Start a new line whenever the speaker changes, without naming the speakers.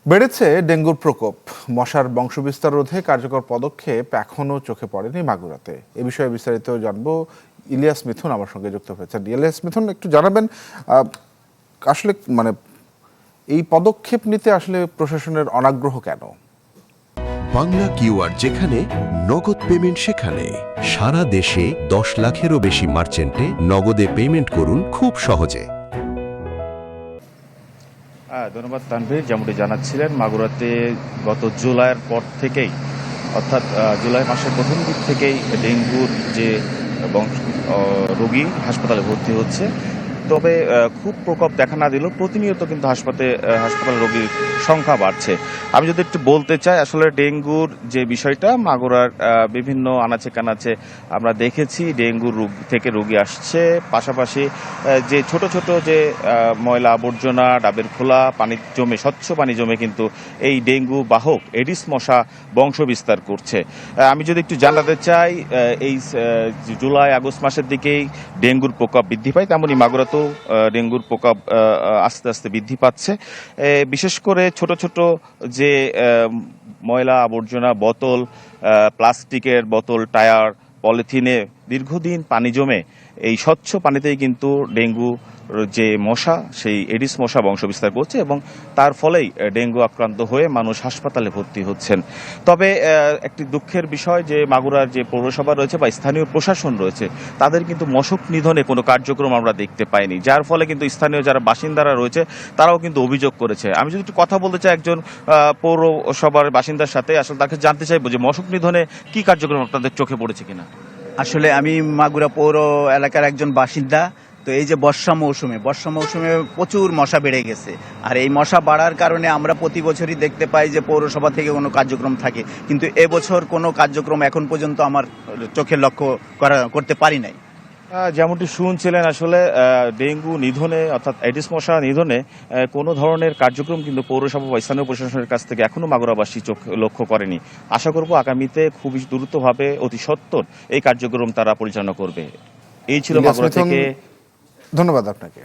বেড়েছে ডেঙ্গুর প্রকোপ। মশার বংশবিস্তার রোধে কার্যকর পদক্ষেপ এখনও চোখে পড়েনি মাগুরাতে। এ বিষয়ে বিস্তারিত জানবো। ইলিয়াস মিথুন আমার সঙ্গে যুক্ত হয়েছেন। ইলিয়াস মিথুন, একটু জানাবেন আসলে এই পদক্ষেপ নিতে আসলে প্রশাসনের অনাগ্রহ কেন?
বাংলা কিউআর যেখানে নগদ পেমেন্ট সেখানে সারা দেশে 10 লাখেরও বেশি মার্চেন্টে নগদে পেমেন্ট করুন খুব সহজে।
ধন্যবাদ তানভীর। যেমনটি জানাচ্ছিলেন, মাগুরাতে গত জুলাইয়ের পর থেকেই, অর্থাৎ জুলাই মাসের প্রথম দিক থেকেই ডেঙ্গুর যে রোগী হাসপাতালে ভর্তি হচ্ছে। তবে খুব প্রকোপ দেখা না দিলেও প্রতিনিয়ত কিন্তু হাসপাতালে রোগীর সংখ্যা বাড়ছে। আমি যদি একটু বলতে চাই, আসলে ডেঙ্গুর যে বিষয়টা মাগুরার বিভিন্ন আনাচে কানাচে আমরা দেখেছি ডেঙ্গুর রোগ থেকে রোগী আসছে। পাশাপাশি যে ছোট ছোট যে ময়লা আবর্জনা, ডাবের খোলা পানি জমে, স্বচ্ছ পানি জমে কিন্তু এই ডেঙ্গু বাহক এডিস মশা বংশ বিস্তার করছে। আমি যদি একটু জানাতে চাই, এই জুলাই আগস্ট মাসের দিকেই ডেঙ্গুর প্রকোপ বৃদ্ধি পায়, তেমনই মাগুরা ডেঙ্গুর প্রকোপ আস্তে আস্তে বৃদ্ধি পাচ্ছে। বিশেষ করে ছোট ছোট যে ময়লা আবর্জনা, বোতল, প্লাস্টিকের বোতল, টায়ার, পলিথিনে দীর্ঘদিন পানি জমে এই স্বচ্ছ পানিতেই কিন্তু ডেঙ্গু যে মশা, সেই এডিস মশা বংশবিস্তার করছে এবং তার ফলেই ডেঙ্গু আক্রান্ত হয়ে মানুষ হাসপাতালে ভর্তি হচ্ছেন। তবে একটি দুঃখের বিষয় যে মাগুরার যে পৌরসভা রয়েছে বা স্থানীয় প্রশাসন রয়েছে, তাদের কিন্তু মশক নিধনে কোনো কার্যক্রম আমরা দেখতে পাইনি, যার ফলে কিন্তু স্থানীয় যারা বাসিন্দারা রয়েছে তারাও কিন্তু অভিযোগ করেছে। আমি যদি একটু কথা বলতে চাই একজন পৌরসভার বাসিন্দার সাথে, আসলে তাকে জানতে চাইবো যে মশক নিধনে কি কার্যক্রম আপনাদের চোখে পড়েছে কিনা।
আসলে আমি মাগুরা পৌর এলাকার একজন বাসিন্দা। তো এই যে বর্ষা মৌসুমে প্রচুর মশা বেড়ে গেছে, আর এই মশা বাড়ার কারণে আমরা প্রতি বছরই দেখতে পাই যে পৌরসভা থেকে কোনো কার্যক্রম থাকে, কিন্তু এবছর কোনো কার্যক্রম এখন পর্যন্ত আমার চোখে লক্ষ্য করতে পারি নাই।
যেমনটি শুনছিলেন, আসলে ডেঙ্গু নিধনে অর্থাৎ এডিস মশা নিধনে কোনো ধরনের কার্যক্রম কিন্তু পৌরসভা বা স্থানীয় প্রশাসনের কাছ থেকে এখনো মাগুরাবাসী চোখ লক্ষ্য করেনি। আশা করব আগামীতে খুবই দ্রুতভাবে, অতি সত্বর এই কার্যক্রম তারা পরিচালনা করবে। এই ছিল মাগুরা থেকে।
ধন্যবাদ আপনাকে।